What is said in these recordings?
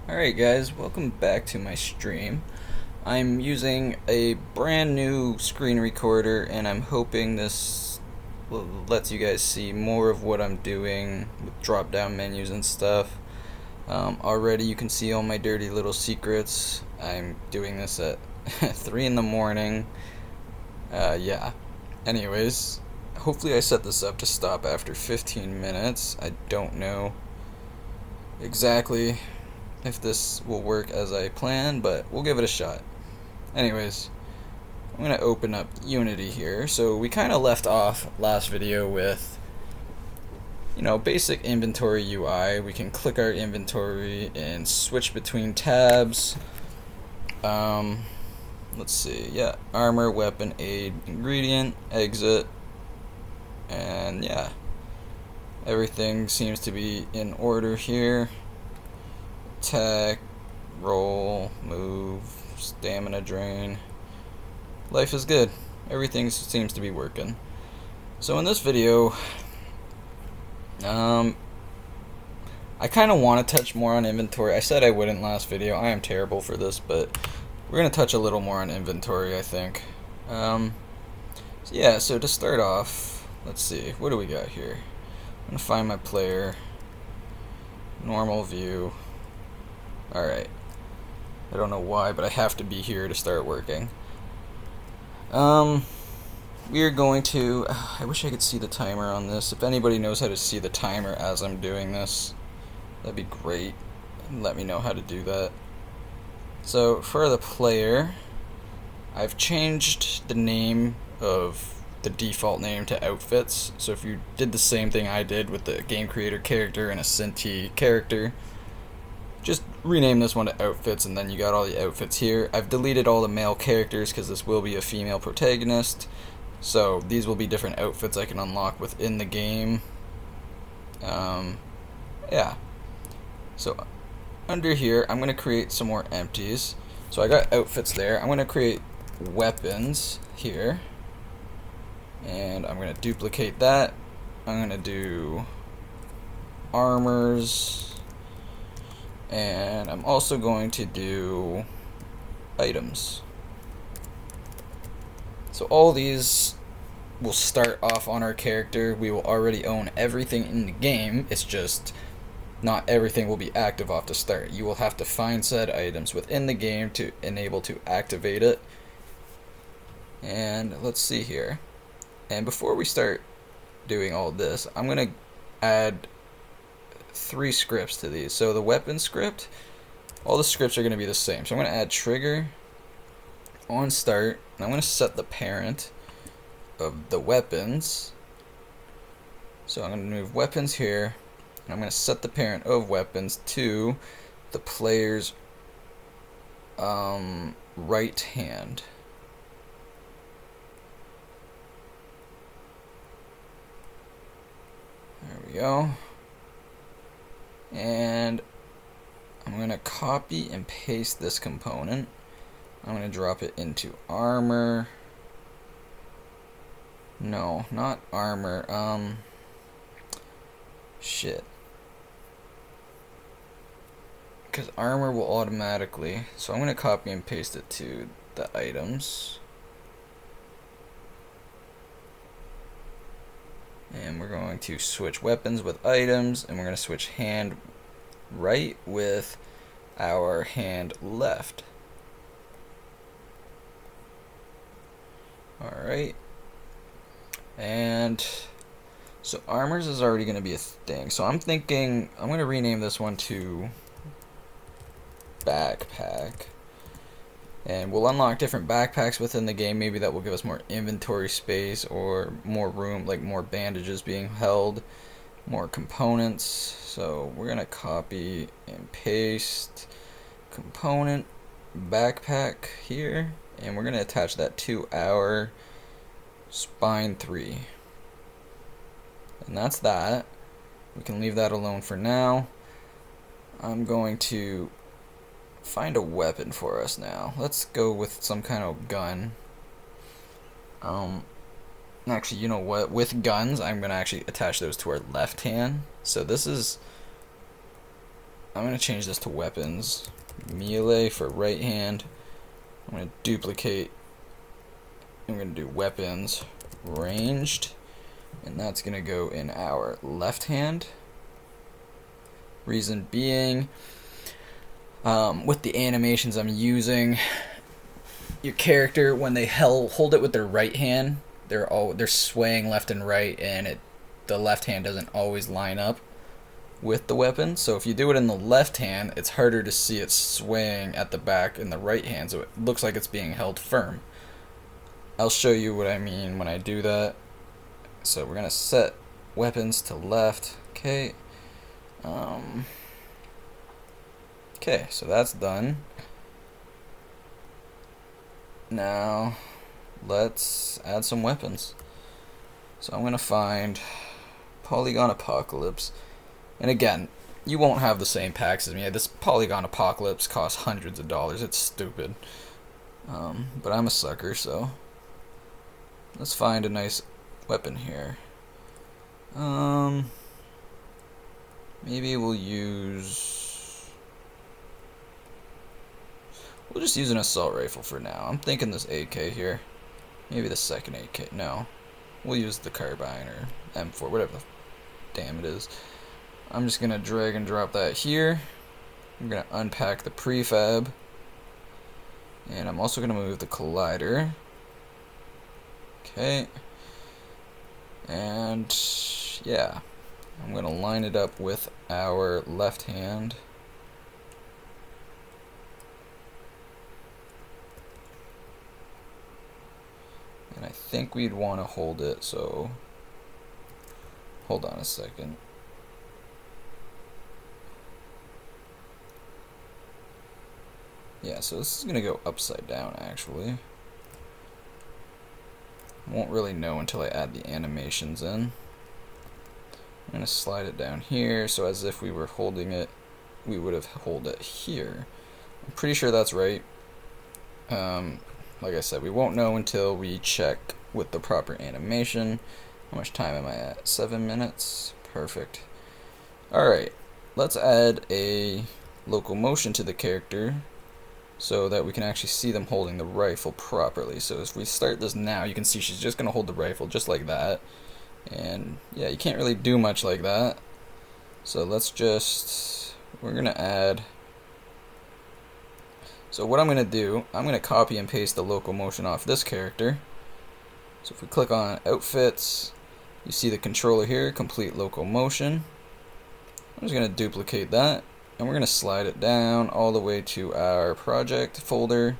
Alright guys, welcome back to my stream. I'm using a brand new screen recorder and I'm hoping this lets you guys see more of what I'm doing with drop down menus and stuff. Already you can see all my dirty little secrets. I'm doing this at 3 in the morning. Yeah. Anyways, hopefully I set this up to stop after 15 minutes. I don't know exactly if this will work as I plan, but we'll give it a shot. Anyways, I'm going to open up Unity here. So we kind of left off last video with, basic inventory UI. We can click our inventory and switch between tabs. Let's see, yeah, armor, weapon, aid, ingredient, exit, and yeah, everything seems to be in order here. Attack, roll, move, stamina drain. Life is good. Everything seems to be working. So in this video, I kind of want to touch more on inventory. I said I wouldn't last video. I am terrible for this, but we're going to touch a little more on inventory, I think. So to start off, let's see. What do we got here? I'm going to find my player. Normal view. Alright. I don't know why, but I have to be here to start working. We are going to... I wish I could see the timer on this. If anybody knows how to see the timer as I'm doing this, that'd be great. Let me know how to do that. So, for the player, I've changed the name of the default name to outfits. So if you did the same thing I did with the game creator character and a Cinti character, just rename this one to outfits and then you got all the outfits here. I've deleted all the male characters because this will be a female protagonist. So these will be different outfits I can unlock within the game. Yeah. So under here, I'm going to create some more empties. So I got outfits there. I'm going to create weapons here. And I'm going to duplicate that. I'm going to do armors. And I'm also going to do items. So all these will start off on our character. We will already own everything in the game. It's just not everything will be active off the start. You will have to find said items within the game to enable to activate it. And let's see here. And before we start doing all this, I'm going to add 3 scripts to these. So the weapon script, all the scripts are going to be the same. So I'm going to add trigger on start, and I'm going to set the parent of the weapons. So I'm going to move weapons here, and I'm going to set the parent of weapons to the player's right hand. There we go. And I'm going to copy and paste this component. I'm going to drop it into armor. No, not armor. Shit. Because armor will automatically. So I'm going to copy and paste it to the items. And we're going to switch weapons with items, and we're going to switch hand right with our hand left. Alright. And so armors is already going to be a thing. So I'm thinking I'm going to rename this one to backpack. And we'll unlock different backpacks within the game. Maybe that will give us more inventory space or more room, like more bandages being held, more components. So we're going to copy and paste component backpack here. And we're going to attach that to our spine 3. And that's that. We can leave that alone for now. I'm going to find a weapon for us now. Let's go with some kind of gun. Actually, you know what? With guns, I'm going to actually attach those to our left hand. So this is I'm going to change this to weapons. Melee for right hand. I'm going to duplicate. I'm going to do weapons ranged. And that's going to go in our left hand. Reason being, with the animations I'm using, your character, when they hold it with their right hand, they're swaying left and right, and the left hand doesn't always line up with the weapon. So if you do it in the left hand, it's harder to see it swaying at the back in the right hand, so it looks like it's being held firm. I'll show you what I mean when I do that. So we're gonna set weapons to left. Okay. Okay, so that's done. Now let's add some weapons. So I'm gonna find Polygon Apocalypse, and again, you won't have the same packs as me. This Polygon Apocalypse costs hundreds of dollars. It's stupid, but I'm a sucker, so let's find a nice weapon here. Maybe we'll just use an assault rifle for now. I'm thinking this AK here. Maybe the second AK. No. We'll use the carbine or M4, whatever the damn it is. I'm just going to drag and drop that here. I'm going to unpack the prefab. And I'm also going to move the collider. Okay. And yeah. I'm going to line it up with our left hand. And I think we'd want to hold it, so hold on a second. Yeah, so this is going to go upside down, actually. Won't really know until I add the animations in. I'm going to slide it down here, so as if we were holding it, we would have held it here. I'm pretty sure that's right. Like I said, we won't know until we check with the proper animation. How much time am I at? 7 minutes? Perfect. Alright, let's add a local motion to the character so that we can actually see them holding the rifle properly. So if we start this now, you can see she's just going to hold the rifle just like that. And yeah, you can't really do much like that. So we're going to add... So what I'm going to do, I'm going to copy and paste the local motion off this character. So if we click on Outfits, you see the controller here, Complete Local Motion. I'm just going to duplicate that, and we're going to slide it down all the way to our project folder.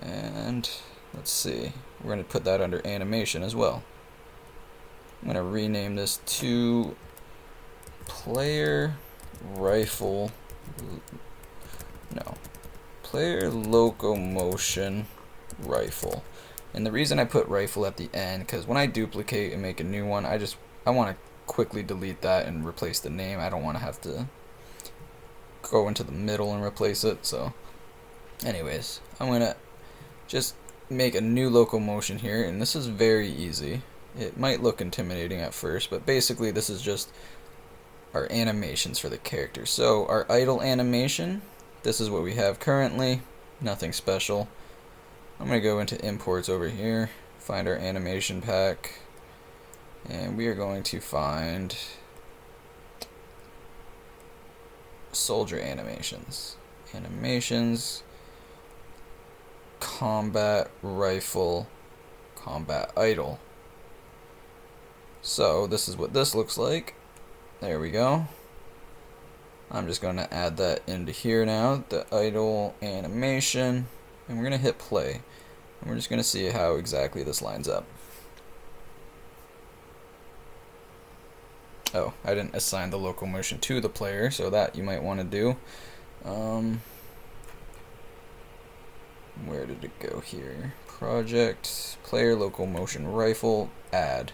And let's see, we're going to put that under animation as well. I'm going to rename this to Player Locomotion Rifle. And the reason I put rifle at the end, because when I duplicate and make a new one, I want to quickly delete that and replace the name. I don't want to have to go into the middle and replace it. So anyways, I'm going to just make a new locomotion here, and this is very easy. It might look intimidating at first, but basically this is just our animations for the character. So our idle animation, this is what we have currently, nothing special. I'm going to go into imports over here, find our animation pack, and we are going to find soldier animations. Animations, combat rifle, combat idle. So this is what this looks like. There we go. I'm just going to add that into here now, the idle animation, and we're going to hit play. And we're just going to see how exactly this lines up. Oh, I didn't assign the locomotion to the player, so that you might want to do. Where did it go here? Project, player locomotion rifle, add.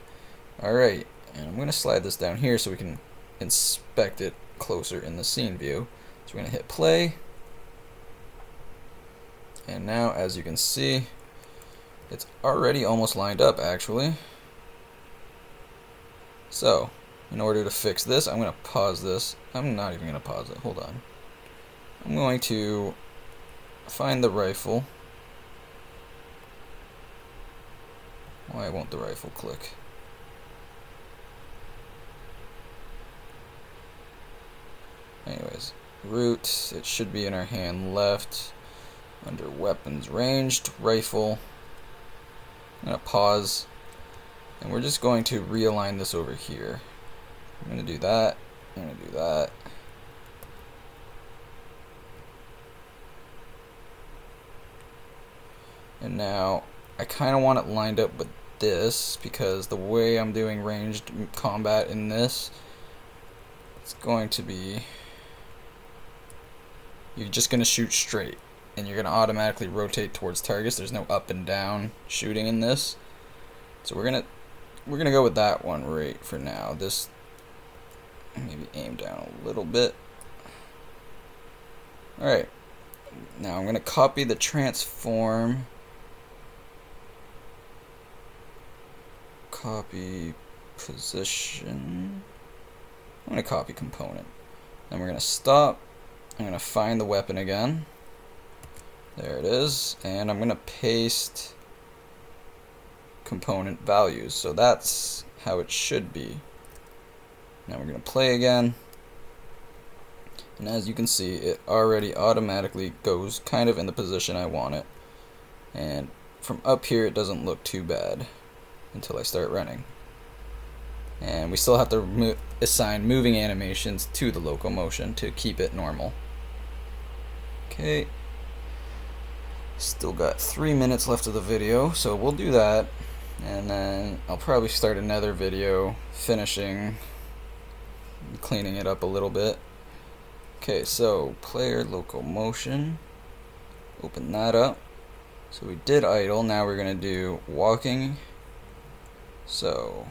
Alright, and I'm going to slide this down here so we can inspect it closer in the scene view. So we're going to hit play. And now, as you can see, it's already almost lined up, actually. So, in order to fix this, I'm going to pause this. I'm not even going to pause it. Hold on. I'm going to find the rifle. Why won't the rifle click? Anyways, root, it should be in our hand left, under weapons ranged, rifle. I'm going to pause, and we're just going to realign this over here. I'm going to do that, I'm going to do that. And now, I kind of want it lined up with this, because the way I'm doing ranged combat in this, it's going to be, you're just going to shoot straight, and you're going to automatically rotate towards targets. There's no up and down shooting in this. So we're going to go with that one right for now. This, maybe aim down a little bit. Alright, now I'm going to copy the transform. Copy position. I'm going to copy component. Then we're going to stop. I'm going to find the weapon again. There it is. And I'm going to paste component values. So that's how it should be. Now we're going to play again. And as you can see, it already automatically goes kind of in the position I want it. And from up here, it doesn't look too bad until I start running. And we still have to assign moving animations to the locomotion to keep it normal. Okay. Still got 3 minutes left of the video, so we'll do that. And then I'll probably start another video finishing, cleaning it up a little bit. Okay, so player locomotion. Open that up. So we did idle, now we're going to do walking. So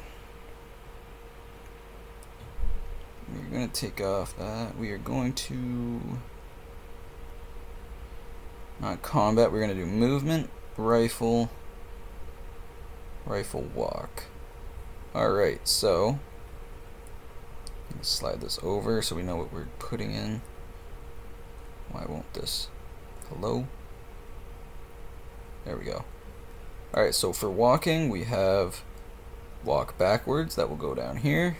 we're going to take off that. We are going to, not combat, we're going to do movement, rifle, rifle walk. Alright, so let's slide this over so we know what we're putting in. Why won't this? Hello? There we go. Alright, so for walking, we have walk backwards, that will go down here.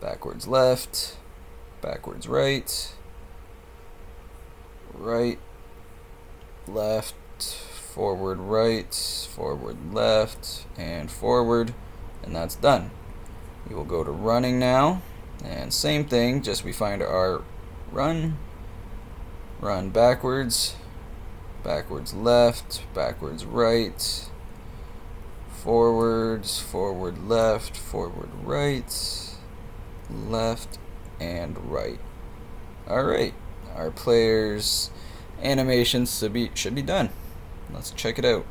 Backwards left, backwards right, right, left, forward right, forward left, and forward, and that's done. We will go to running now, and same thing, just we find our run backwards, backwards left, backwards right, forwards, forward left, forward right, left, and right. Alright, our players' animations should be done. Let's check it out.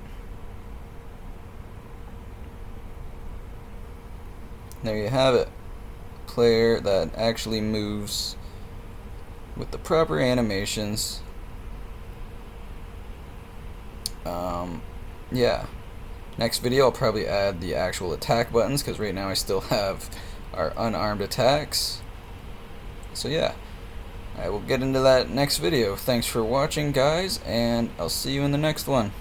There you have it. Player that actually moves with the proper animations. Yeah. Next video I'll probably add the actual attack buttons, because right now I still have our unarmed attacks. So yeah, I will get into that next video. Thanks for watching, guys, and I'll see you in the next one.